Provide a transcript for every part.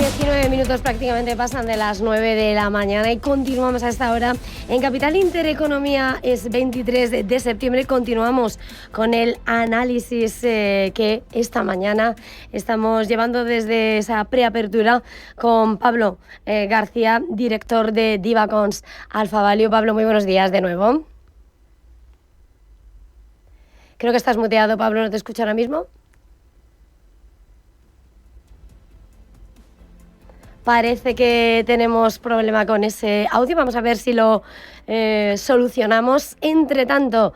19 minutos prácticamente pasan de las 9 de la mañana y continuamos a esta hora en Capital Intereconomía. Es 23 de septiembre. Continuamos con el análisis que esta mañana estamos llevando desde esa preapertura con Pablo García, director de Divacons Alfa Value. Pablo, muy buenos días de nuevo. Creo que estás muteado, Pablo, ¿no te escucho ahora mismo? Parece que tenemos problema con ese audio. Vamos a ver si lo solucionamos. Entre tanto,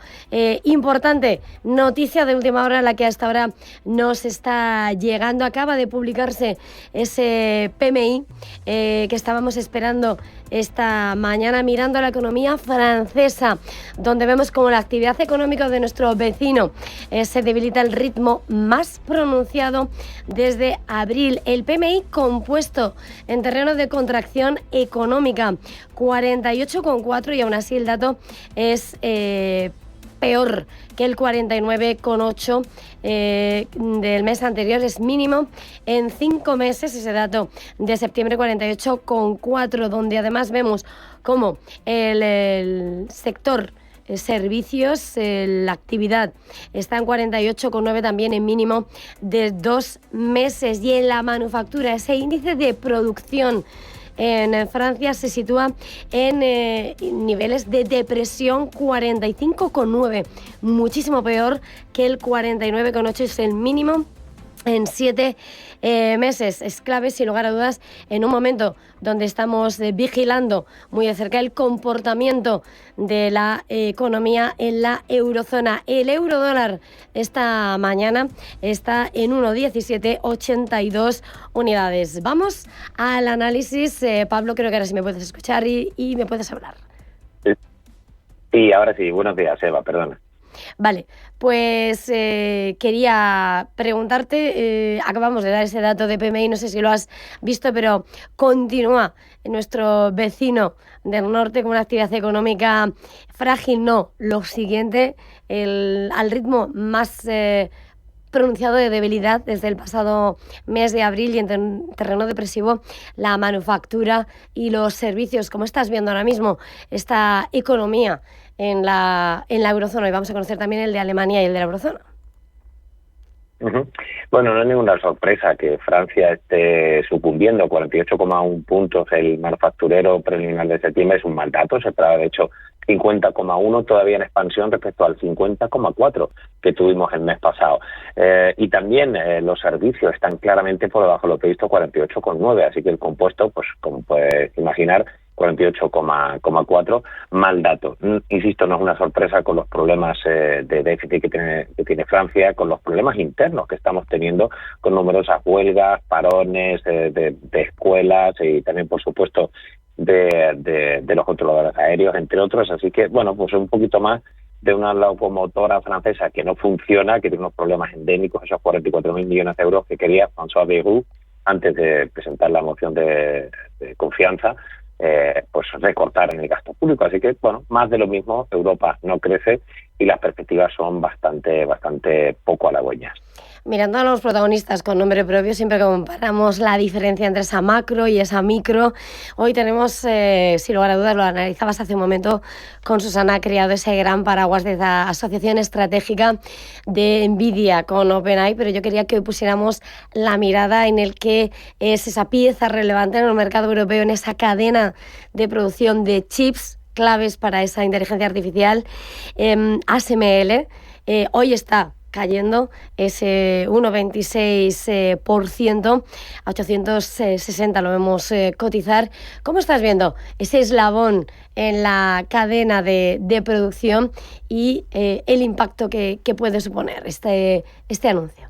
importante noticia de última hora, la que hasta ahora nos está llegando. Acaba de publicarse ese PMI que estábamos esperando esta mañana, mirando la economía francesa, donde vemos como la actividad económica de nuestro vecino se debilita el ritmo más pronunciado desde abril. El PMI compuesto en terreno de contracción económica, 48,4, y aún así el dato es peor que el 49,8 del mes anterior. Es mínimo en 5 meses ese dato de septiembre, 48,4, donde además vemos cómo el sector servicios, la actividad está en 48,9, también en mínimo de 2 meses. Y en la manufactura, ese índice de producción en Francia se sitúa en niveles de depresión, 45,9, muchísimo peor que el 49,8, es el mínimo en 7 meses. Es clave, sin lugar a dudas, en un momento donde estamos vigilando muy de cerca el comportamiento de la economía en la eurozona. El euro dólar esta mañana está en 1,1782 unidades. Vamos al análisis. Pablo, creo que ahora sí me puedes escuchar y me puedes hablar. Sí, ahora sí. Buenos días, Eva, perdona. Vale, pues quería preguntarte, acabamos de dar ese dato de PMI, no sé si lo has visto, pero continúa nuestro vecino del norte con una actividad económica frágil. No, lo siguiente, al ritmo más pronunciado de debilidad desde el pasado mes de abril, y en terreno depresivo la manufactura y los servicios. ¿Cómo estás viendo ahora mismo esta economía en la eurozona? Y vamos a conocer también el de Alemania y el de la eurozona. Bueno, no es ninguna sorpresa que Francia esté sucumbiendo. 48,1 puntos el manufacturero preliminar de septiembre es un mal dato. Se esperaba, de hecho, 50,1, todavía en expansión respecto al 50,4 que tuvimos el mes pasado. Y también los servicios están claramente por debajo de lo previsto, 48,9, así que el compuesto, pues como puedes imaginar, 48,4, mal dato. Insisto, no es una sorpresa con los problemas de déficit que tiene Francia, con los problemas internos que estamos teniendo, con numerosas huelgas, parones de escuelas y también, por supuesto, de los controladores aéreos, entre otros. Así que, bueno, pues un poquito más de una locomotora francesa que no funciona, que tiene unos problemas endémicos, esos 44.000 millones de euros que quería François Bayrou antes de presentar la moción de confianza, pues recortar en el gasto público. Así que, bueno, más de lo mismo. Europa no crece y las perspectivas son bastante poco halagüeñas. Mirando a los protagonistas con nombre propio, siempre comparamos la diferencia entre esa macro y esa micro. Hoy tenemos, sin lugar a dudas, lo analizabas hace un momento con Susana, ha creado ese gran paraguas de esa asociación estratégica de Nvidia con OpenAI, pero yo quería que hoy pusiéramos la mirada en el que es esa pieza relevante en el mercado europeo, en esa cadena de producción de chips claves para esa inteligencia artificial. ASML hoy está cayendo ese 1,26%, a 860 lo vemos cotizar. ¿Cómo estás viendo ese eslabón en la cadena de producción y el impacto que puede suponer este anuncio?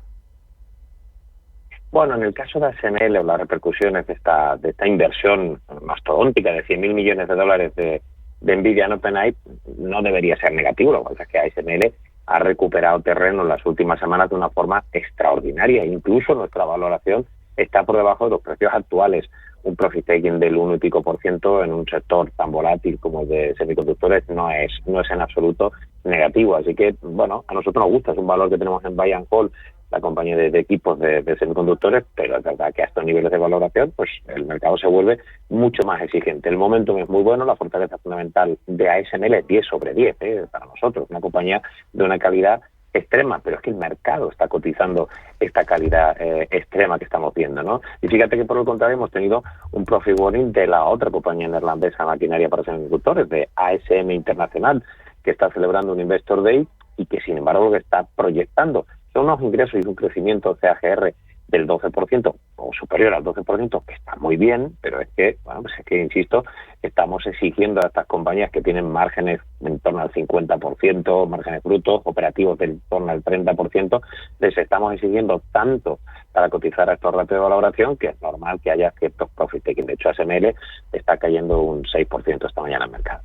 Bueno, en el caso de ASML, o las repercusiones de esta inversión mastodóntica de 100.000 millones de dólares de Nvidia en OpenAI, no debería ser negativo. Lo que pasa es que ASML ha recuperado terreno en las últimas semanas de una forma extraordinaria. Incluso nuestra valoración está por debajo de los precios actuales. Un profit taking del 1 y pico % en un sector tan volátil como el de semiconductores no es en absoluto negativo. Así que, bueno, a nosotros nos gusta. Es un valor que tenemos en buy and hold la compañía de equipos de semiconductores, pero es verdad que a estos niveles de valoración pues el mercado se vuelve mucho más exigente. El momentum es muy bueno, la fortaleza fundamental de ASML es 10 sobre 10 para nosotros, una compañía de una calidad extrema, pero es que el mercado está cotizando esta calidad extrema que estamos viendo, ¿no? Y fíjate que por el contrario hemos tenido un profit warning de la otra compañía neerlandesa maquinaria para semiconductores, de ASM Internacional, que está celebrando un Investor Day y que sin embargo lo que está proyectando son unos ingresos y un crecimiento CAGR del 12% o superior al 12%, que está muy bien, pero es que, bueno, pues es que, insisto, estamos exigiendo a estas compañías que tienen márgenes en torno al 50%, márgenes brutos, operativos de en torno al 30%, les estamos exigiendo tanto para cotizar a estos ratios de valoración que es normal que haya ciertos profit taking. De hecho, ASML está cayendo un 6% esta mañana en el mercado.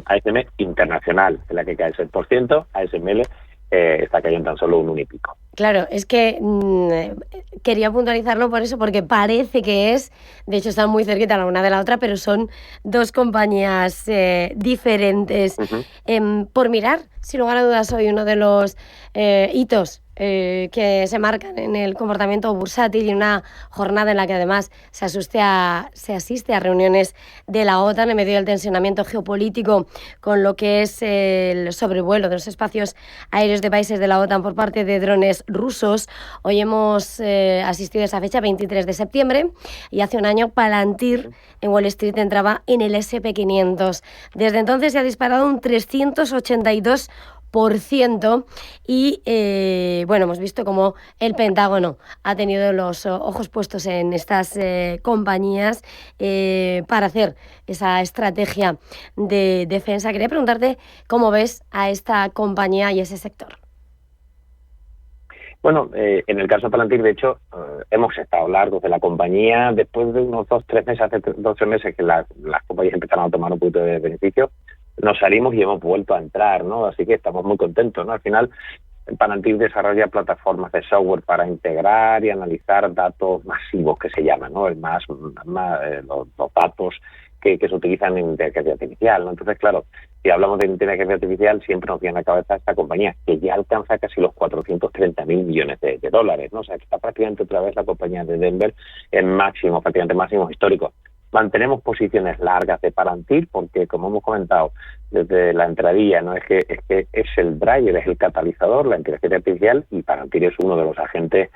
ASM Internacional es la que cae el 6%, ASML está cayendo tan solo un 1 y pico. Claro, es que quería puntualizarlo por eso, porque parece que de hecho están muy cerquita la una de la otra, pero son dos compañías diferentes. Por mirar, sin lugar a dudas, hoy uno de los hitos que se marcan en el comportamiento bursátil y una jornada en la que además se asiste a reuniones de la OTAN en medio del tensionamiento geopolítico con lo que es el sobrevuelo de los espacios aéreos de países de la OTAN por parte de drones rusos. Hoy hemos asistido a esa fecha, 23 de septiembre, y hace un año Palantir en Wall Street entraba en el S&P 500. Desde entonces se ha disparado un 382%. Y bueno, hemos visto cómo el Pentágono ha tenido los ojos puestos en estas compañías para hacer esa estrategia de defensa. Quería preguntarte cómo ves a esta compañía y ese sector. Bueno, en el caso de Palantir, de hecho, hemos estado largos de la compañía. Después de unos 2-3 meses, hace 2-3 meses que las compañías empezaron a tomar un poquito de beneficio, nos salimos y hemos vuelto a entrar, ¿no? Así que estamos muy contentos, ¿no? Al final, Palantir desarrolla plataformas de software para integrar y analizar datos masivos, que se llaman, ¿no? Los datos que se utilizan en inteligencia artificial, ¿no? Entonces, claro, si hablamos de inteligencia artificial, siempre nos viene a la cabeza esta compañía, que ya alcanza casi los 430.000 millones de dólares, ¿no? O sea, que está prácticamente otra vez la compañía de Denver en máximos, prácticamente máximos históricos. Mantenemos posiciones largas de Palantir porque, como hemos comentado desde la entradilla, ¿no? es que es el driver, es el catalizador, la inteligencia artificial, y Palantir es uno de los agentes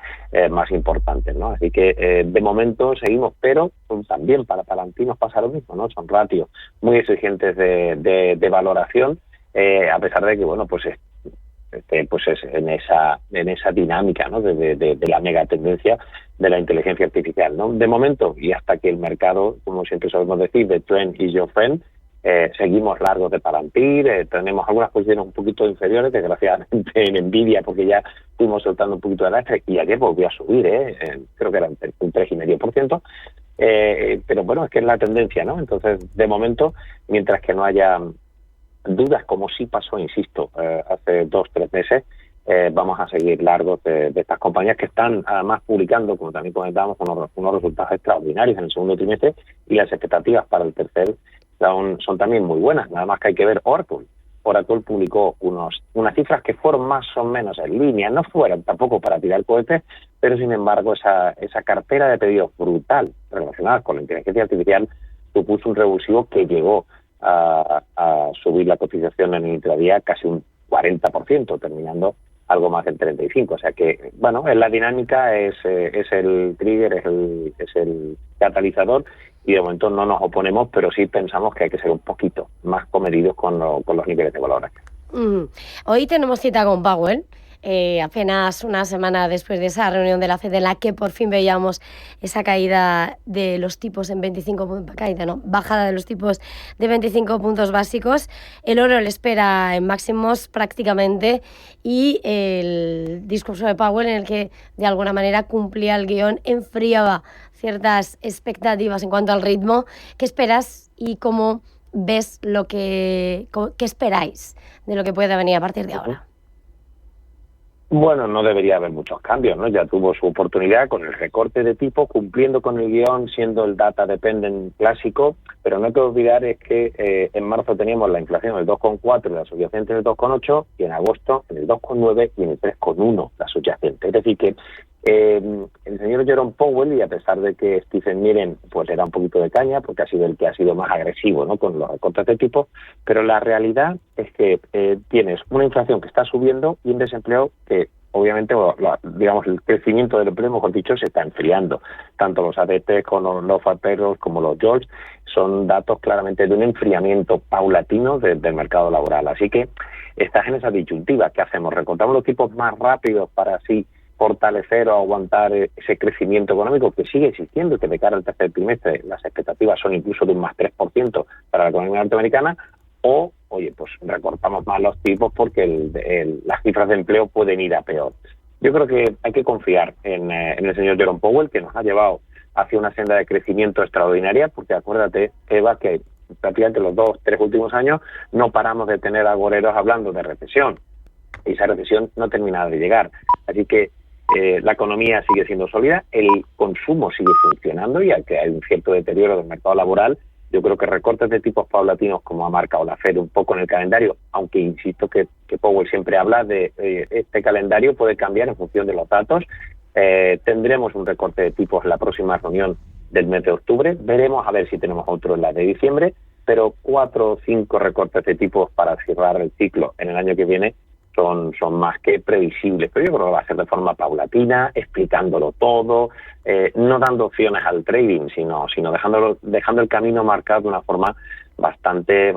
más importantes, ¿no? Así que de momento seguimos, pero también para Palantir nos pasa lo mismo, ¿no? Son ratios muy exigentes de valoración, a pesar de que, bueno, pues es en esa dinámica, ¿no? de la megatendencia de la inteligencia artificial, ¿no? De momento, y hasta que el mercado, como siempre sabemos decir, de trend is your friend, seguimos largos de Palantir, tenemos algunas posiciones un poquito inferiores, desgraciadamente en Nvidia, porque ya fuimos soltando un poquito de lastre, y ayer volvió a subir, creo que era un 3,5%, pero bueno, es que es la tendencia, ¿no? Entonces, de momento, mientras que no haya dudas, como sí pasó, insisto, hace 2-3 meses, vamos a seguir largos de estas compañías que están además publicando, como también comentábamos, unos resultados extraordinarios en el segundo trimestre, y las expectativas para el tercer son también muy buenas. Nada más que hay que ver Oracle. Oracle publicó unas cifras que fueron más o menos en línea, no fueron tampoco para tirar cohetes, pero sin embargo esa cartera de pedidos brutal relacionada con la inteligencia artificial supuso un revulsivo que llegó a subir la cotización en el intradía casi un 40%, terminando algo más del 35%. O sea que, bueno, en la dinámica es el trigger, es el catalizador, y de momento no nos oponemos, pero sí pensamos que hay que ser un poquito más comedidos con los niveles de valoración. Hoy tenemos cita con Powell. Apenas una semana después de esa reunión de la FED en la que por fin veíamos esa caída de los tipos en 25 puntos, bajada de los tipos de 25 puntos básicos. El oro le espera en máximos prácticamente, y el discurso de Powell, en el que de alguna manera cumplía el guión, enfriaba ciertas expectativas en cuanto al ritmo. ¿Qué esperas y cómo ves qué esperáis de lo que puede venir a partir de ahora? Bueno, no debería haber muchos cambios, ¿no? Ya tuvo su oportunidad con el recorte de tipo, cumpliendo con el guión, siendo el data dependent clásico, pero no hay que olvidar es que en marzo teníamos la inflación en el 2,4 y la subyacente en el 2,8, y en agosto en el 2,9 y en el 3,1 la subyacente. Es decir que el señor Jerome Powell, y a pesar de que Stephen Miren pues era un poquito de caña, porque ha sido el que ha sido más agresivo, ¿no?, con los recortes de tipo, pero la realidad es que tienes una inflación que está subiendo y un desempleo que obviamente, digamos, el crecimiento del empleo, mejor dicho, se está enfriando. Tanto los ADP como los payrolls como los jobs son datos claramente de un enfriamiento paulatino del mercado laboral. Así que estás en esa disyuntiva. ¿Qué hacemos? ¿Recortamos los tipos más rápidos para así fortalecer o aguantar ese crecimiento económico que sigue existiendo, que de cara al tercer trimestre las expectativas son incluso de un más 3% para la economía norteamericana? O, oye, pues recortamos más los tipos porque las cifras de empleo pueden ir a peor. Yo creo que hay que confiar en el señor Jerome Powell, que nos ha llevado hacia una senda de crecimiento extraordinaria, porque acuérdate, Eva, que prácticamente los 2-3 últimos años no paramos de tener agoreros hablando de recesión, y esa recesión no termina de llegar. Así que la economía sigue siendo sólida, el consumo sigue funcionando, y aunque hay un cierto deterioro del mercado laboral, yo creo que recortes de tipos paulatinos, como ha marcado la Fed un poco en el calendario, aunque insisto que Powell siempre habla de este calendario puede cambiar en función de los datos. Tendremos un recorte de tipos en la próxima reunión del mes de octubre, veremos a ver si tenemos otro en la de diciembre, pero 4 o 5 recortes de tipos para cerrar el ciclo en el año que viene son más que previsibles, pero yo creo que va a ser de forma paulatina, explicándolo todo, no dando opciones al trading, sino dejando el camino marcado de una forma bastante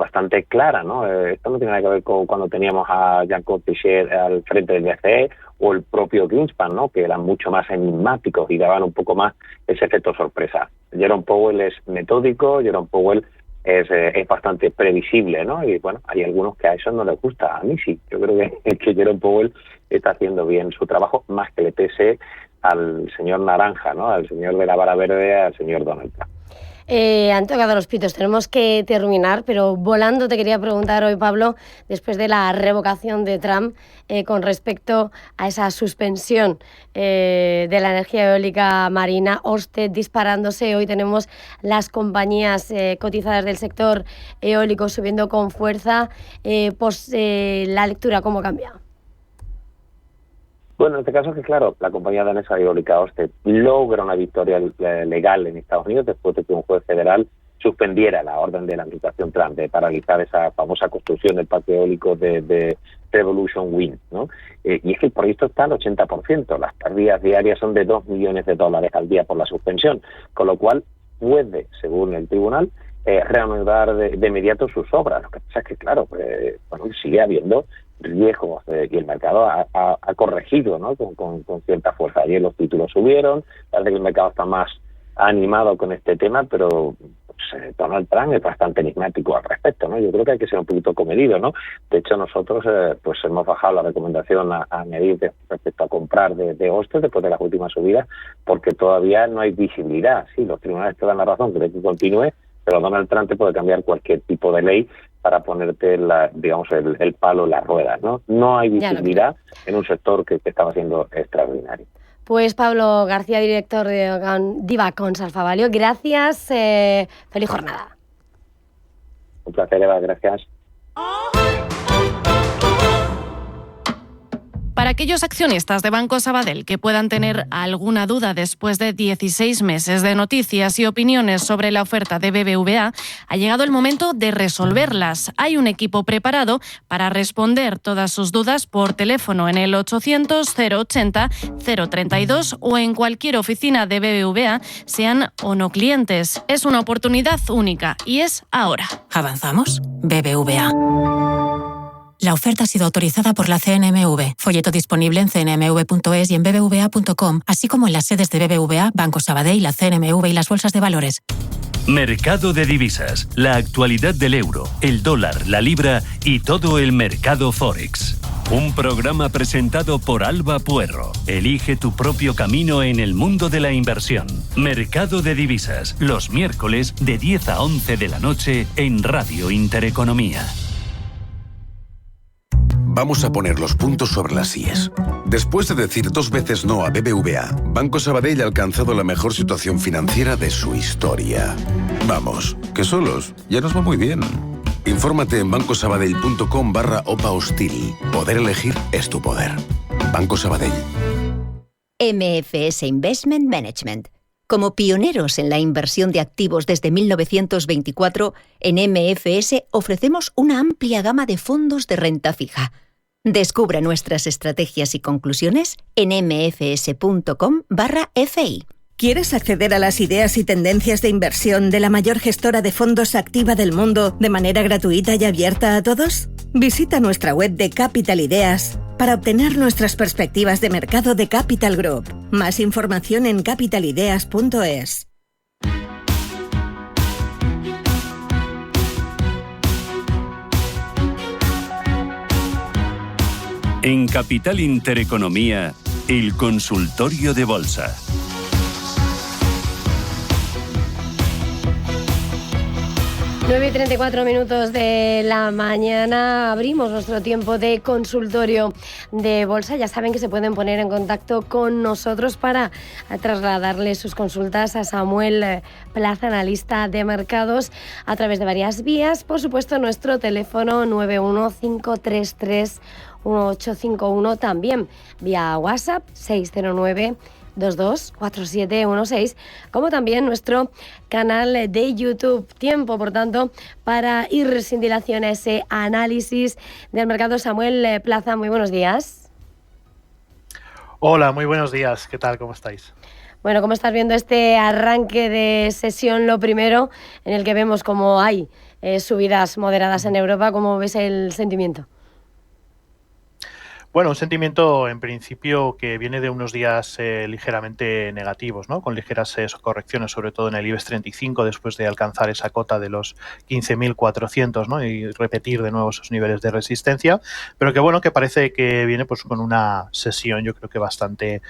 clara, ¿no? Esto no tiene nada que ver con cuando teníamos a Jacob Trichet al frente del BCE o el propio Greenspan, ¿no?, que eran mucho más enigmáticos y daban un poco más ese efecto sorpresa. Jerome Powell es metódico, Jerome Powell es bastante previsible, ¿no? Y bueno, hay algunos que a eso no les gusta. A mí sí. Yo creo que Jerome Powell está haciendo bien su trabajo, más que le pese al señor Naranja, ¿no?, al señor de la vara verde, al señor Donald Trump. Han tocado los pitos, tenemos que terminar, pero volando te quería preguntar hoy, Pablo, después de la revocación de Trump con respecto a esa suspensión de la energía eólica marina, Ørsted disparándose, hoy tenemos las compañías cotizadas del sector eólico subiendo con fuerza, la lectura, ¿cómo cambia? Bueno, en este caso es que, claro, la compañía danesa eólica Ørsted logra una victoria legal en Estados Unidos después de que un juez federal suspendiera la orden de la administración Trump de paralizar esa famosa construcción del parque eólico de Revolution Wind, ¿no? Y es que el proyecto está al 80%, las pérdidas diarias son de $2 millones al día por la suspensión, con lo cual puede, según el tribunal, reanudar de inmediato sus obras. Lo que pasa es que, claro, sigue habiendo riesgos y el mercado ha corregido, ¿no?, con cierta fuerza. Ayer los títulos subieron, parece que el mercado está más animado con este tema, pero Donald Trump es bastante enigmático al respecto, ¿no? Yo creo que hay que ser un poquito comedido, ¿no? De hecho, nosotros hemos bajado la recomendación a medir respecto a comprar de Ørsted después de las últimas subidas, porque todavía no hay visibilidad. Sí, los tribunales te dan la razón, creen que continúe, pero Donald Trump te puede cambiar cualquier tipo de ley para ponerte el palo en las ruedas, ¿no? No hay visibilidad en un sector que estaba siendo extraordinario. Pues Pablo García, director de Divacons Alfa Value, gracias, feliz jornada. Un placer, Eva, gracias. Para aquellos accionistas de Banco Sabadell que puedan tener alguna duda después de 16 meses de noticias y opiniones sobre la oferta de BBVA, ha llegado el momento de resolverlas. Hay un equipo preparado para responder todas sus dudas por teléfono en el 800-080-032 o en cualquier oficina de BBVA, sean o no clientes. Es una oportunidad única y es ahora. ¿Avanzamos? BBVA. La oferta ha sido autorizada por la CNMV. Folleto disponible en cnmv.es y en bbva.com, así como en las sedes de BBVA, Banco Sabadell, la CNMV y las bolsas de valores. Mercado de divisas. La actualidad del euro, el dólar, la libra y todo el mercado Forex. Un programa presentado por Alba Puerro. Elige tu propio camino en el mundo de la inversión. Mercado de divisas. Los miércoles de 10 a 11 de la noche en Radio Intereconomía. Vamos a poner los puntos sobre las íes. Después de decir 2 veces no a BBVA, Banco Sabadell ha alcanzado la mejor situación financiera de su historia. Vamos, que solos ya nos va muy bien. Infórmate en bancosabadell.com/OPA hostil. Poder elegir es tu poder. Banco Sabadell. MFS Investment Management. Como pioneros en la inversión de activos desde 1924, en MFS ofrecemos una amplia gama de fondos de renta fija. Descubra nuestras estrategias y conclusiones en mfs.com/FI. ¿Quieres acceder a las ideas y tendencias de inversión de la mayor gestora de fondos activa del mundo de manera gratuita y abierta a todos? Visita nuestra web de Capital Ideas para obtener nuestras perspectivas de mercado de Capital Group. Más información en capitalideas.es. En Capital Intereconomía, el consultorio de bolsa. Nueve 9:34 minutos de la mañana, abrimos nuestro tiempo de consultorio de bolsa. Ya saben que se pueden poner en contacto con nosotros para trasladarle sus consultas a Samuel Plaza, analista de mercados, a través de varias vías. Por supuesto, nuestro teléfono 915331851, también vía WhatsApp 609-224716, como también nuestro canal de YouTube. Tiempo, por tanto, para ir sin dilación a ese análisis del mercado. Samuel Plaza, muy buenos días. Hola, muy buenos días. ¿Qué tal? ¿Cómo estáis? Bueno, ¿cómo estás viendo este arranque de sesión? Lo primero, en el que vemos cómo hay subidas moderadas en Europa. ¿Cómo ves el sentimiento? Bueno, un sentimiento en principio que viene de unos días ligeramente negativos, ¿no? Con ligeras correcciones, sobre todo en el IBEX 35, después de alcanzar esa cota de los 15.400, ¿no? Y repetir de nuevo esos niveles de resistencia, pero que bueno, que parece que viene pues con una sesión, yo creo que bastante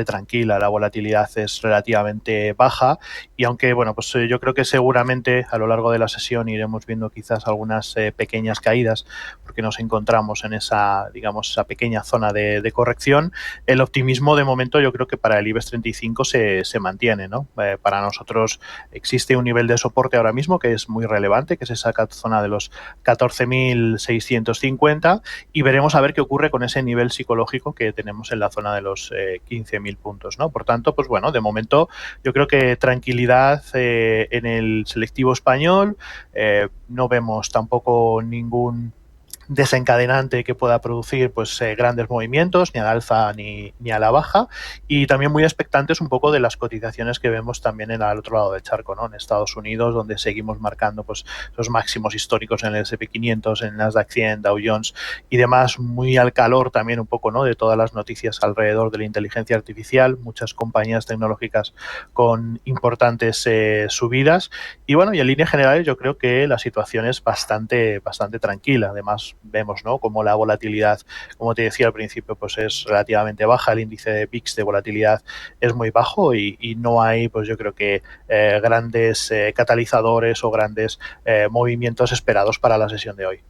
tranquila. La volatilidad es relativamente baja y aunque bueno, pues yo creo que seguramente a lo largo de la sesión iremos viendo quizás algunas pequeñas caídas, porque nos encontramos en esa, digamos, esa pequeña zona de corrección. El optimismo de momento yo creo que para el IBEX 35 se mantiene, ¿no? Para nosotros existe un nivel de soporte ahora mismo que es muy relevante, que es esa zona de los 14.650, y veremos a ver qué ocurre con ese nivel psicológico que tenemos en la zona de los 15.000 puntos, ¿no? Por tanto, pues bueno, de momento yo creo que tranquilidad en el selectivo español. No vemos tampoco ningún desencadenante que pueda producir pues grandes movimientos, ni al alza ni a la baja, y también muy expectantes un poco de las cotizaciones que vemos también al otro lado del charco, ¿no? En Estados Unidos, donde seguimos marcando pues los máximos históricos en el S&P 500, en Nasdaq 100, Dow Jones y demás, muy al calor también un poco, ¿no? De todas las noticias alrededor de la inteligencia artificial, muchas compañías tecnológicas con importantes subidas, y bueno, y en línea general yo creo que la situación es bastante tranquila. Además vemos, ¿no?, como la volatilidad, como te decía al principio, pues es relativamente baja. El índice de VIX de volatilidad es muy bajo y no hay, pues yo creo que grandes catalizadores o grandes movimientos esperados para la sesión de hoy.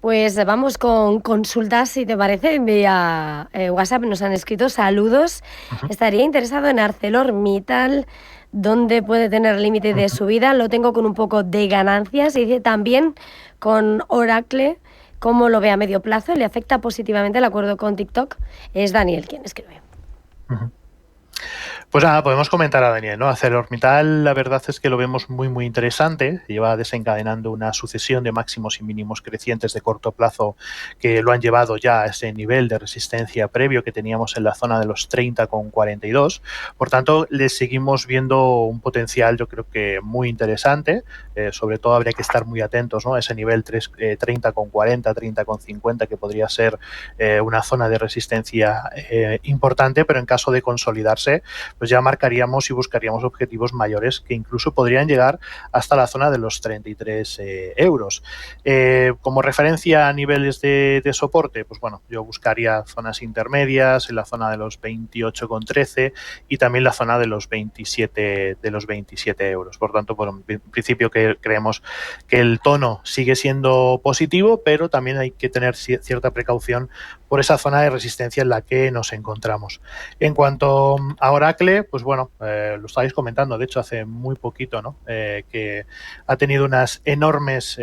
Pues vamos con consultas, si te parece. Vía WhatsApp nos han escrito saludos. Estaría interesado en ArcelorMittal, ¿dónde puede tener límite de subida? Lo tengo con un poco de ganancias. Y dice también con Oracle, ¿cómo lo ve a medio plazo? ¿Le afecta positivamente el acuerdo con TikTok? Es Daniel quien escribe. Pues nada, podemos comentar a Daniel, ¿no? ArcelorMittal, la verdad es que lo vemos muy interesante. Lleva desencadenando una sucesión de máximos y mínimos crecientes de corto plazo que lo han llevado ya a ese nivel de resistencia previo que teníamos en la zona de los 30,42. Por tanto, le seguimos viendo un potencial, yo creo que muy interesante. Sobre todo habría que estar muy atentos, ¿no?, a ese nivel 30,40, 30,50, que podría ser una zona de resistencia importante, pero en caso de consolidarse romperse, pues ya marcaríamos y buscaríamos objetivos mayores que incluso podrían llegar hasta la zona de los 33 euros. Como referencia a niveles de soporte, pues bueno, yo buscaría zonas intermedias en la zona de los 28,13 y también la zona de los 27 euros. Por tanto, por un principio que creemos que el tono sigue siendo positivo, pero también hay que tener cierta precaución por esa zona de resistencia en la que nos encontramos. En cuanto a Oracle, pues bueno, lo estabais comentando, de hecho hace muy poquito, ¿no? Que ha tenido unas enormes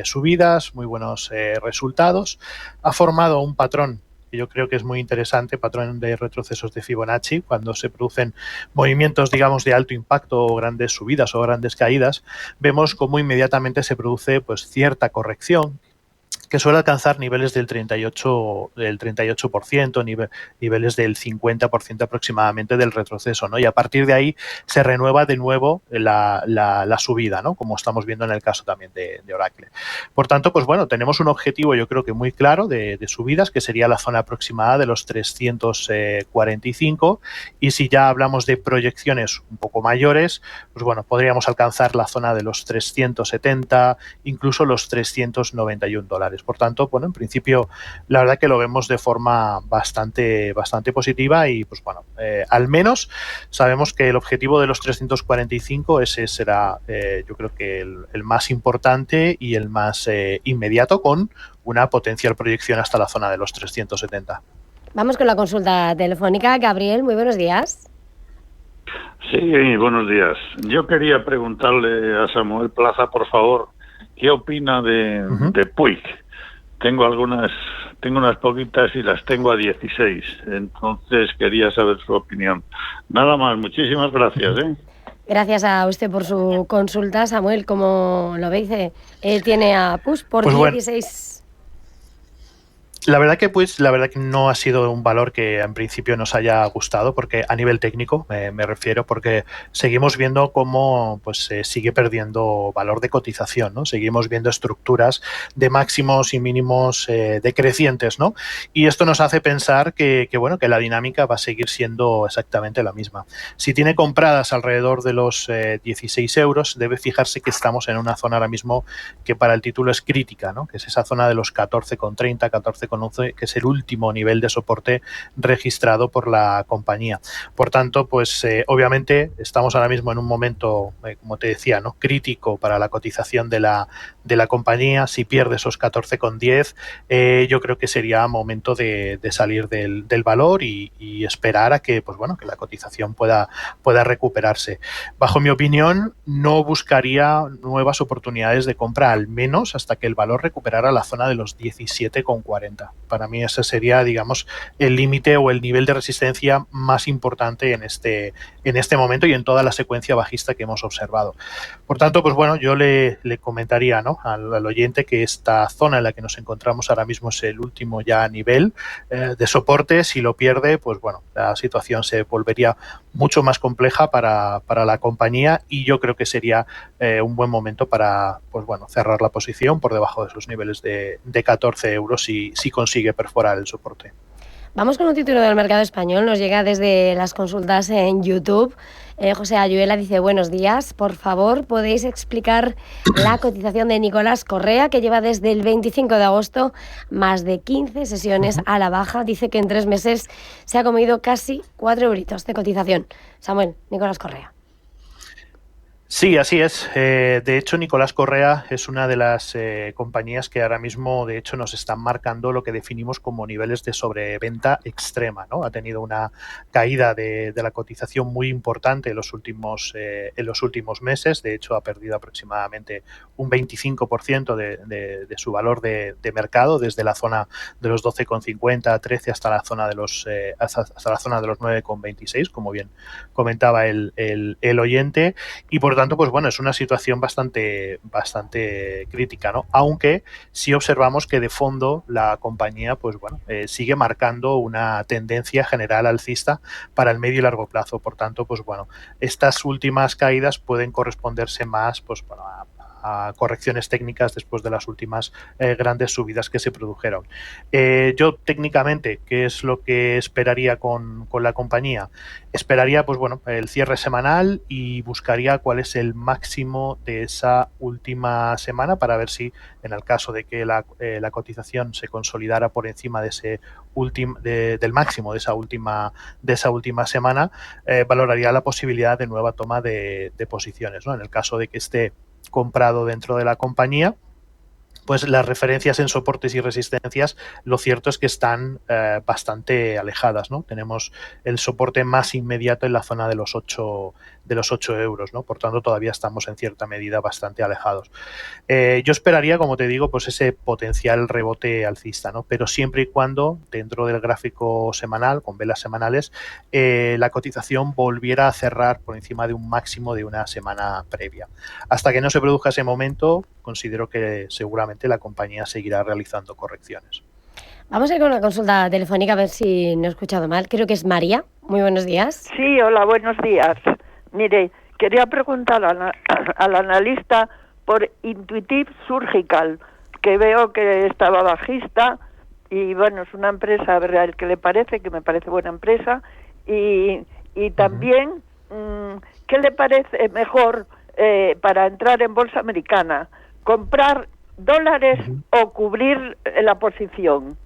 subidas, muy buenos resultados, ha formado un patrón que yo creo que es muy interesante, patrón de retrocesos de Fibonacci, cuando se producen movimientos, digamos, de alto impacto o grandes subidas o grandes caídas, vemos cómo inmediatamente se produce pues cierta corrección que suele alcanzar niveles del 38%, niveles del 50% aproximadamente del retroceso, ¿no? Y a partir de ahí se renueva de nuevo la subida, ¿no? Como estamos viendo en el caso también de Oracle. Por tanto, pues bueno, tenemos un objetivo yo creo que muy claro de subidas, que sería la zona aproximada de los 345, y si ya hablamos de proyecciones un poco mayores, pues bueno, podríamos alcanzar la zona de los 370, incluso los $391. Por tanto, bueno, en principio la verdad que lo vemos de forma bastante positiva y pues bueno, al menos sabemos que el objetivo de los 345 ese será yo creo que el más importante y el más inmediato, con una potencial proyección hasta la zona de los 370. Vamos con la consulta telefónica. Gabriel, muy buenos días. Sí, buenos días. Yo quería preguntarle a Samuel Plaza, por favor, ¿qué opina de Puig? Tengo unas poquitas y las tengo a 16, entonces quería saber su opinión. Nada más, muchísimas gracias. Gracias a usted por su consulta, Samuel. Como lo ve, tiene a Puig por pues 16. Bueno. La verdad que no ha sido un valor que en principio nos haya gustado, porque a nivel técnico me refiero, porque seguimos viendo cómo pues sigue perdiendo valor de cotización, ¿no? Seguimos viendo estructuras de máximos y mínimos decrecientes, ¿no? Y esto nos hace pensar que la dinámica va a seguir siendo exactamente la misma. Si tiene compradas alrededor de los 16 euros, debe fijarse que estamos en una zona ahora mismo que para el título es crítica, ¿no? Que es esa zona de los 14,30, 14,11, que es el último nivel de soporte registrado por la compañía. Por tanto, pues obviamente estamos ahora mismo en un momento, como te decía, ¿no? Crítico para la cotización de la compañía. Si pierde esos 14,10, yo creo que sería momento de salir del valor y esperar a que pues bueno, que la cotización pueda recuperarse. Bajo mi opinión, no buscaría nuevas oportunidades de compra, al menos hasta que el valor recuperara la zona de los 17,40. Para mí ese sería, digamos, el límite o el nivel de resistencia más importante en este momento y en toda la secuencia bajista que hemos observado. Por tanto, pues bueno, yo le comentaría, ¿no?, al oyente que esta zona en la que nos encontramos ahora mismo es el último ya nivel de soporte. Si lo pierde, pues bueno, la situación se volvería mucho más compleja para la compañía, y yo creo que sería un buen momento para pues bueno, cerrar la posición por debajo de esos niveles de 14 euros si consigue perforar el soporte. Vamos con un título del mercado español, nos llega desde las consultas en YouTube. José Ayuela dice: buenos días, por favor, ¿podéis explicar la cotización de Nicolás Correa, que lleva desde el 25 de agosto más de 15 sesiones a la baja? Dice que en 3 meses se ha comido casi 4 euritos de cotización. Samuel, Nicolás Correa. Sí, así es. De hecho, Nicolás Correa es una de las compañías que ahora mismo, de hecho, nos están marcando lo que definimos como niveles de sobreventa extrema, ¿no? Ha tenido una caída de la cotización muy importante en los últimos meses. De hecho, ha perdido aproximadamente un 25% de su valor de mercado, desde la zona de los 12,50, 13 hasta la zona de los 9,26, como bien comentaba el oyente. Y por tanto, pues bueno, es una situación bastante crítica, ¿no? Aunque sí observamos que de fondo la compañía, pues bueno, sigue marcando una tendencia general alcista para el medio y largo plazo. Por tanto, pues bueno, estas últimas caídas pueden corresponderse más, pues bueno, a a correcciones técnicas después de las últimas grandes subidas que se produjeron. Yo técnicamente, ¿qué es lo que esperaría con la compañía? Esperaría pues bueno, el cierre semanal y buscaría cuál es el máximo de esa última semana para ver si en el caso de que la cotización se consolidara por encima de ese del máximo de esa última semana, valoraría la posibilidad de nueva toma de posiciones, ¿no? En el caso de que esté comprado dentro de la compañía, pues las referencias en soportes y resistencias, lo cierto es que están bastante alejadas, ¿no? Tenemos el soporte más inmediato en la zona de los 8 euros, ¿no? Por tanto, todavía estamos en cierta medida bastante alejados. Yo esperaría, como te digo, pues ese potencial rebote alcista, ¿no? Pero siempre y cuando dentro del gráfico semanal, con velas semanales, la cotización volviera a cerrar por encima de un máximo de una semana previa. Hasta que no se produzca ese momento, considero que seguramente la compañía seguirá realizando correcciones. Vamos a ir con una consulta telefónica a ver si no he escuchado mal. Creo que es María. Muy buenos días. Sí, hola, buenos días. Mire, quería preguntar al analista por Intuitive Surgical, que veo que estaba bajista y bueno, es una empresa, a ver el que le parece, que me parece buena empresa, y también, ¿qué le parece mejor para entrar en bolsa americana? ¿Comprar dólares o cubrir la posición?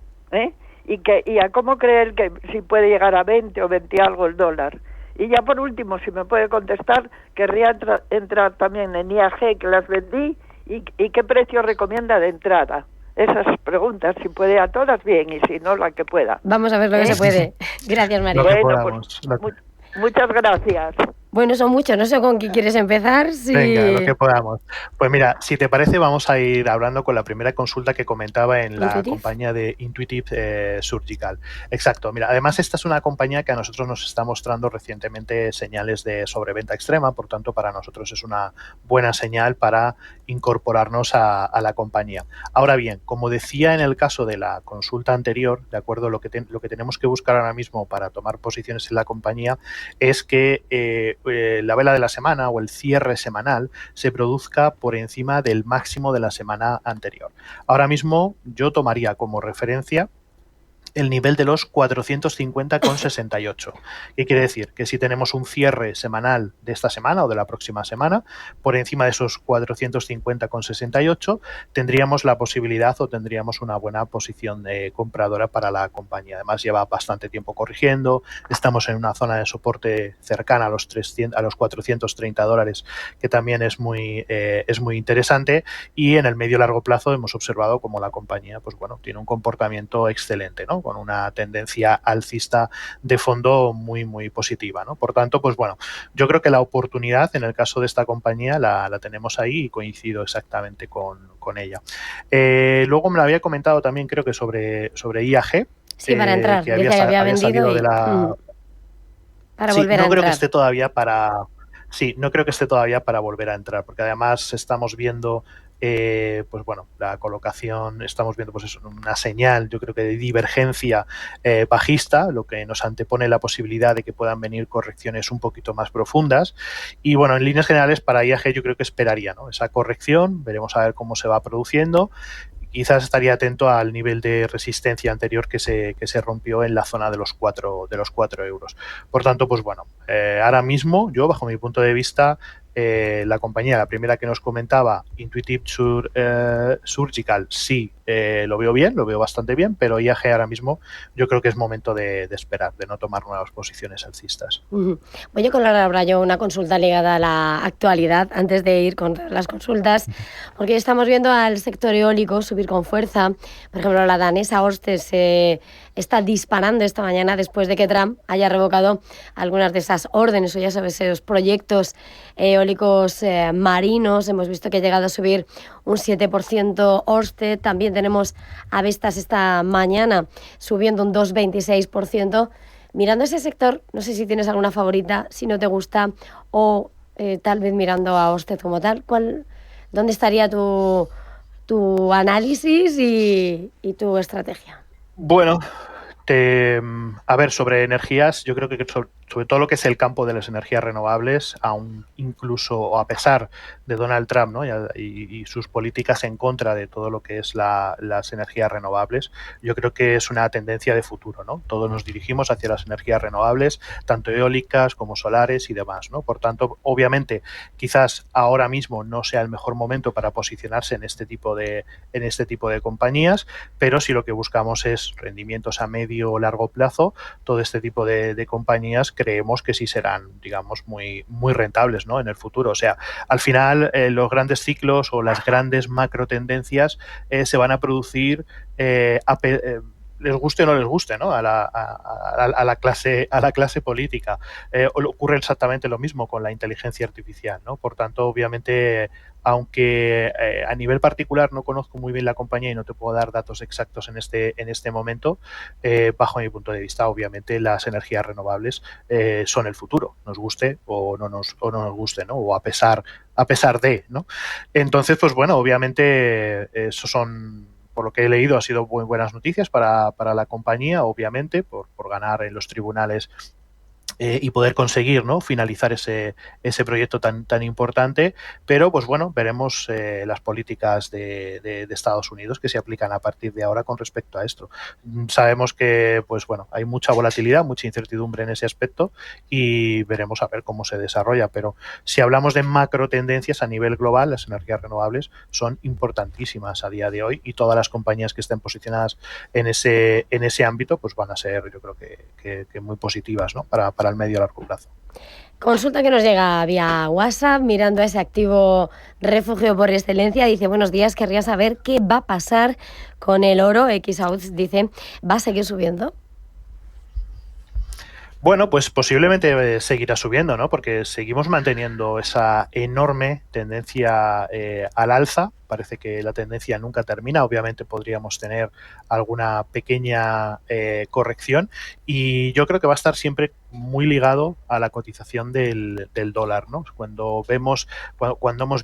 Y a cómo creer que si puede llegar a 20 o 20 algo el dólar. Y ya por último, si me puede contestar, querría entrar también en IAG, que las vendí, y qué precio recomienda de entrada. Esas preguntas, si puede a todas, bien, y si no, la que pueda. Vamos a ver lo que se puede. Gracias, María. Bueno, pues, muchas gracias. Bueno, son muchos, no sé con qué quieres empezar. Si... Venga, lo que podamos. Pues mira, si te parece, vamos a ir hablando con la primera consulta que comentaba en la compañía de Intuitive Surgical. Exacto, mira, además esta es una compañía que a nosotros nos está mostrando recientemente señales de sobreventa extrema, por tanto para nosotros es una buena señal para incorporarnos a la compañía. Ahora bien, como decía en el caso de la consulta anterior, de acuerdo, lo que tenemos que buscar ahora mismo para tomar posiciones en la compañía es que la vela de la semana o el cierre semanal se produzca por encima del máximo de la semana anterior. Ahora mismo yo tomaría como referencia el nivel de los 450,68. ¿Qué quiere decir? Que si tenemos un cierre semanal de esta semana o de la próxima semana, por encima de esos 450,68, tendríamos la posibilidad o tendríamos una buena posición compradora para la compañía. Además, lleva bastante tiempo corrigiendo, estamos en una zona de soporte cercana a los $430, que también es muy interesante, y en el medio largo plazo hemos observado como la compañía, pues bueno, tiene un comportamiento excelente, ¿no? Con una tendencia alcista de fondo muy, muy positiva, ¿no? Por tanto, pues bueno, yo creo que la oportunidad en el caso de esta compañía la tenemos ahí y coincido exactamente con ella. Luego me lo había comentado también, creo que sobre IAG. Sí, para entrar, que había vendido de la... Para volver a no creo entrar. que esté todavía para... Sí, no creo que esté todavía para volver a entrar, porque además estamos viendo pues bueno, la colocación, estamos viendo pues eso, una señal, yo creo que de divergencia bajista, lo que nos antepone la posibilidad de que puedan venir correcciones un poquito más profundas, y bueno, en líneas generales para IAG yo creo que esperaría, ¿no?, esa corrección, veremos a ver cómo se va produciendo. Quizás estaría atento al nivel de resistencia anterior que se rompió en la zona de los 4 euros. Por tanto, pues bueno, ahora mismo yo, bajo mi punto de vista, la compañía, la primera que nos comentaba, Intuitive Surgical, sí, lo veo bien, lo veo bastante bien, pero IAG ahora mismo yo creo que es momento de esperar, de no tomar nuevas posiciones alcistas. Voy a colar ahora yo una consulta ligada a la actualidad antes de ir con las consultas, porque estamos viendo al sector eólico subir con fuerza. Por ejemplo, la danesa Ørsted se está disparando esta mañana después de que Trump haya revocado algunas de esas órdenes o ya sabes, esos proyectos eólicos marinos. Hemos visto que ha llegado a subir un 7% Ørsted. También tenemos a Vestas esta mañana subiendo un 2,26%. Mirando ese sector, no sé si tienes alguna favorita, si no te gusta, o tal vez mirando a Ørsted como tal, ¿dónde estaría tu análisis y tu estrategia? Bueno, a ver, sobre energías, yo creo que sobre todo lo que es el campo de las energías renovables, aún incluso o a pesar de Donald Trump, ¿no? y sus políticas en contra de todo lo que es las energías renovables, yo creo que es una tendencia de futuro, ¿no? Todos nos dirigimos hacia las energías renovables, tanto eólicas como solares y demás, ¿no? Por tanto, obviamente, quizás ahora mismo no sea el mejor momento para posicionarse en este tipo de compañías, pero si lo que buscamos es rendimientos a medio o largo plazo, todo este tipo de compañías creemos que sí serán, digamos, muy rentables, ¿no? En el futuro. O sea, al final los grandes ciclos o las grandes macro tendencias se van a producir les guste o no les guste, ¿no? a la clase política. Ocurre exactamente lo mismo con la inteligencia artificial, ¿no? Por tanto, obviamente, aunque a nivel particular no conozco muy bien la compañía y no te puedo dar datos exactos en este momento, bajo mi punto de vista, obviamente las energías renovables son el futuro, nos guste o no nos guste, ¿no? O a pesar de, ¿no? Entonces, pues bueno, obviamente esos son, por lo que he leído, ha sido muy buenas noticias para la compañía, obviamente, por ganar en los tribunales y poder conseguir, ¿no? Finalizar ese proyecto tan importante, pero pues bueno, veremos las políticas de Estados Unidos que se aplican a partir de ahora con respecto a esto. Sabemos que pues bueno, hay mucha volatilidad, mucha incertidumbre en ese aspecto y veremos a ver cómo se desarrolla, pero si hablamos de macro tendencias a nivel global, las energías renovables son importantísimas a día de hoy y todas las compañías que estén posicionadas en ese ámbito pues van a ser, yo creo que muy positivas, ¿no? para el medio a largo plazo. Consulta que nos llega vía WhatsApp, mirando a ese activo refugio por excelencia. Dice, buenos días, querría saber qué va a pasar con el oro. Xouts dice, ¿va a seguir subiendo? Bueno, pues posiblemente seguirá subiendo, ¿no? Porque seguimos manteniendo esa enorme tendencia al alza. Parece que la tendencia nunca termina. Obviamente podríamos tener alguna pequeña corrección y yo creo que va a estar siempre muy ligado a la cotización del dólar, ¿no? Cuando hemos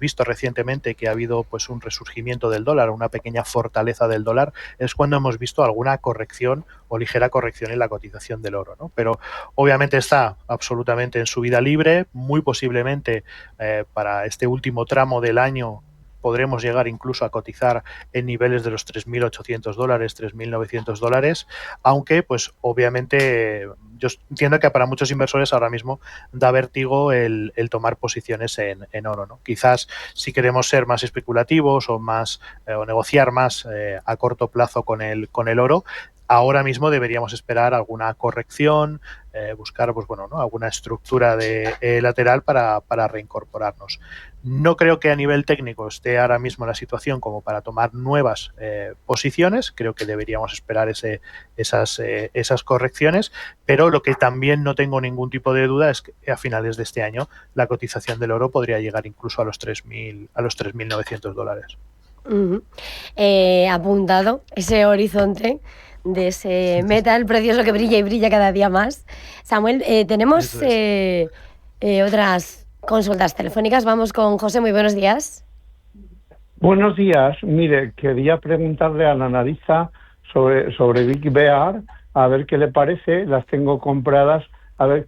visto recientemente que ha habido pues un resurgimiento del dólar, una pequeña fortaleza del dólar, es cuando hemos visto alguna corrección o ligera corrección en la cotización del oro, ¿no? Pero obviamente está absolutamente en subida libre, muy posiblemente para este último tramo del año podremos llegar incluso a cotizar en niveles de los $3.800, $3.900, aunque pues obviamente yo entiendo que para muchos inversores ahora mismo da vértigo el tomar posiciones en oro, ¿no? Quizás si queremos ser más especulativos o más o negociar más a corto plazo con el oro, ahora mismo deberíamos esperar alguna corrección, buscar pues bueno, ¿no? alguna estructura lateral para reincorporarnos. No creo que a nivel técnico esté ahora mismo la situación como para tomar nuevas posiciones. Creo que deberíamos esperar esas correcciones, pero lo que también no tengo ningún tipo de duda es que a finales de este año la cotización del oro podría llegar incluso a los $3.900. Apuntado ese horizonte de ese metal precioso que brilla y brilla cada día más. Samuel, tenemos otras consultas telefónicas. Vamos con José, muy buenos días. Buenos días. Mire, quería preguntarle a la analista sobre Big Bear, a ver qué le parece. Las tengo compradas, a ver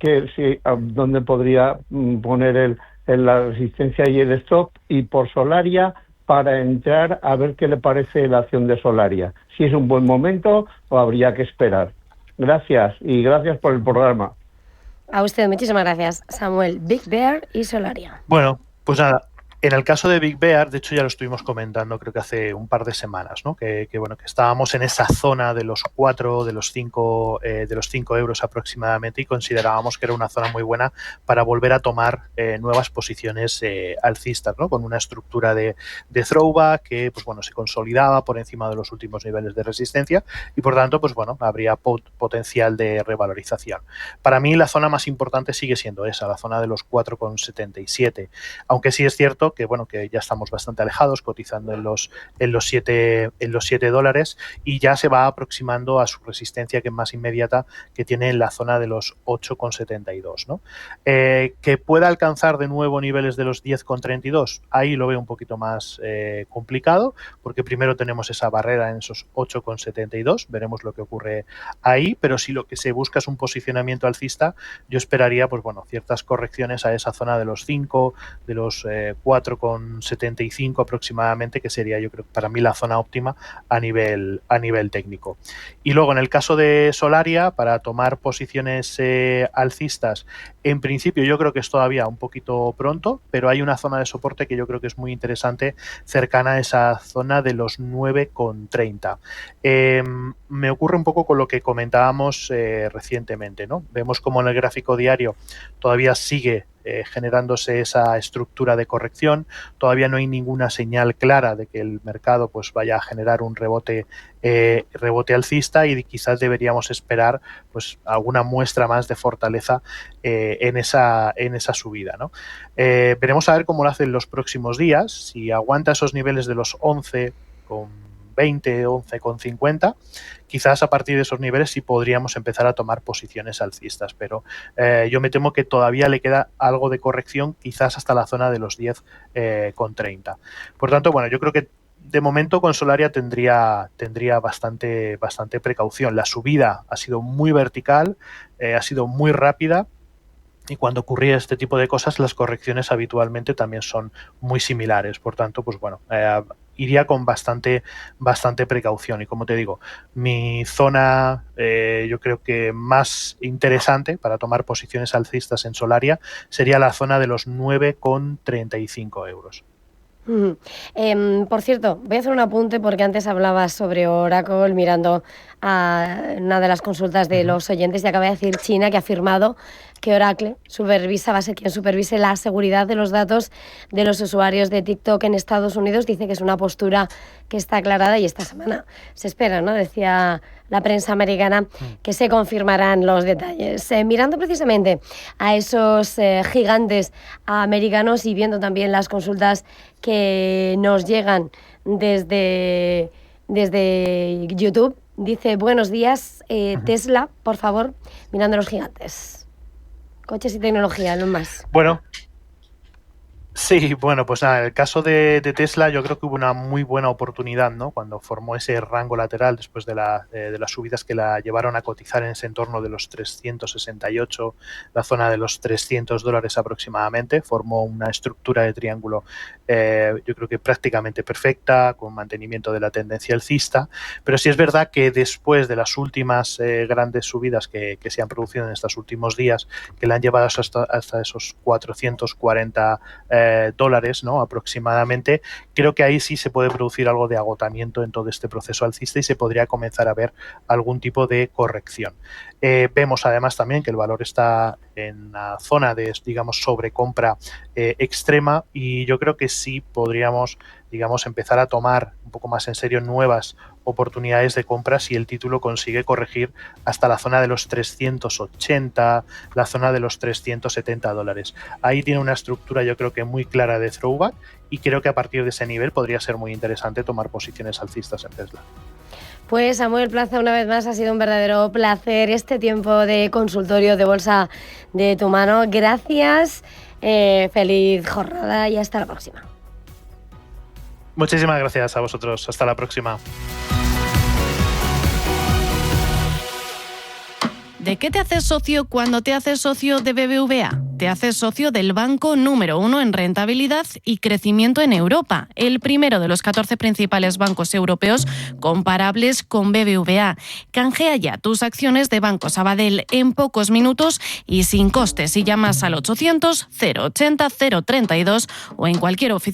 dónde podría poner la resistencia y el stop. Y por Solaria, para entrar, a ver qué le parece la acción de Solaria. Si es un buen momento o habría que esperar. Gracias, y gracias por el programa. A usted, muchísimas gracias, Samuel. Big Bear y Solaria. Bueno, pues nada. En el caso de Big Bear, de hecho ya lo estuvimos comentando creo que hace un par de semanas, ¿no? Que estábamos en esa zona de los 4, de los 5 euros aproximadamente y considerábamos que era una zona muy buena para volver a tomar nuevas posiciones alcistas, ¿no? Con una estructura de throwback que pues bueno, se consolidaba por encima de los últimos niveles de resistencia y por tanto pues bueno, habría potencial de revalorización. Para mí la zona más importante sigue siendo esa, la zona de los 4,77, aunque sí es cierto que bueno, que ya estamos bastante alejados, cotizando en los $7, y ya se va aproximando a su resistencia, que es más inmediata, que tiene en la zona de los 8,72, ¿no? Que pueda alcanzar de nuevo niveles de los 10,32, ahí lo veo un poquito más complicado, porque primero tenemos esa barrera en esos 8,72, veremos lo que ocurre ahí, pero si lo que se busca es un posicionamiento alcista, yo esperaría pues bueno, ciertas correcciones a esa zona de los 5, de los 4,75 aproximadamente, que sería, yo creo, para mí la zona óptima a nivel técnico. Y luego en el caso de Solaria, para tomar posiciones alcistas, en principio yo creo que es todavía un poquito pronto, pero hay una zona de soporte que yo creo que es muy interesante, cercana a esa zona de los 9,30. Me ocurre un poco con lo que comentábamos recientemente, ¿no? Vemos como en el gráfico diario todavía sigue generándose esa estructura de corrección, todavía no hay ninguna señal clara de que el mercado pues vaya a generar un rebote alcista, y quizás deberíamos esperar pues alguna muestra más de fortaleza en esa subida, ¿no? Veremos a ver cómo lo hace en los próximos días, si aguanta esos niveles de los 11,20, 11,50, quizás a partir de esos niveles sí podríamos empezar a tomar posiciones alcistas, pero yo me temo que todavía le queda algo de corrección, quizás hasta la zona de los 10,30. Por tanto, bueno, yo creo que de momento con Solaria tendría bastante precaución. La subida ha sido muy vertical, ha sido muy rápida, y cuando ocurría este tipo de cosas, las correcciones habitualmente también son muy similares. Por tanto, pues bueno, iría con bastante precaución. Y como te digo, mi zona yo creo que más interesante para tomar posiciones alcistas en Solaria sería la zona de los 9,35 euros. Por cierto, voy a hacer un apunte porque antes hablabas sobre Oracle mirando a una de las consultas de los oyentes, y acaba de decir China que ha afirmado que Oracle va a ser quien supervise la seguridad de los datos de los usuarios de TikTok en Estados Unidos. Dice que es una postura que está aclarada, y esta semana se espera, ¿no? Decía la prensa americana que se confirmarán los detalles. Mirando precisamente a esos gigantes americanos y viendo también las consultas que nos llegan desde YouTube, dice: buenos días, Tesla, por favor, mirando a los gigantes. Coches y tecnología, no más. Bueno, sí, bueno, pues nada, en el caso de Tesla yo creo que hubo una muy buena oportunidad, ¿no? Cuando formó ese rango lateral después de las subidas que la llevaron a cotizar en ese entorno de los 368, la zona de los $300 aproximadamente, formó una estructura de triángulo yo creo que prácticamente perfecta, con mantenimiento de la tendencia alcista, pero sí es verdad que después de las últimas grandes subidas que se han producido en estos últimos días, que la han llevado hasta esos 440 dólares, ¿no? Aproximadamente, creo que ahí sí se puede producir algo de agotamiento en todo este proceso alcista y se podría comenzar a ver algún tipo de corrección. Vemos además también que el valor está en la zona de, digamos, sobrecompra extrema, y yo creo que sí podríamos, digamos, empezar a tomar un poco más en serio nuevas oportunidades de compra si el título consigue corregir hasta la zona de los 380, la zona de los 370 dólares. Ahí tiene una estructura yo creo que muy clara de throwback, y creo que a partir de ese nivel podría ser muy interesante tomar posiciones alcistas en Tesla. Pues Samuel Plaza, una vez más ha sido un verdadero placer este tiempo de consultorio de bolsa de tu mano. Gracias, feliz jornada y hasta la próxima. Muchísimas gracias a vosotros. Hasta la próxima. ¿De qué te haces socio cuando te haces socio de BBVA? Te haces socio del banco número 1 en rentabilidad y crecimiento en Europa, el primero de los 14 principales bancos europeos comparables con BBVA. Canjea ya tus acciones de Banco Sabadell en pocos minutos y sin costes si llamas al 800 080 032 o en cualquier oficina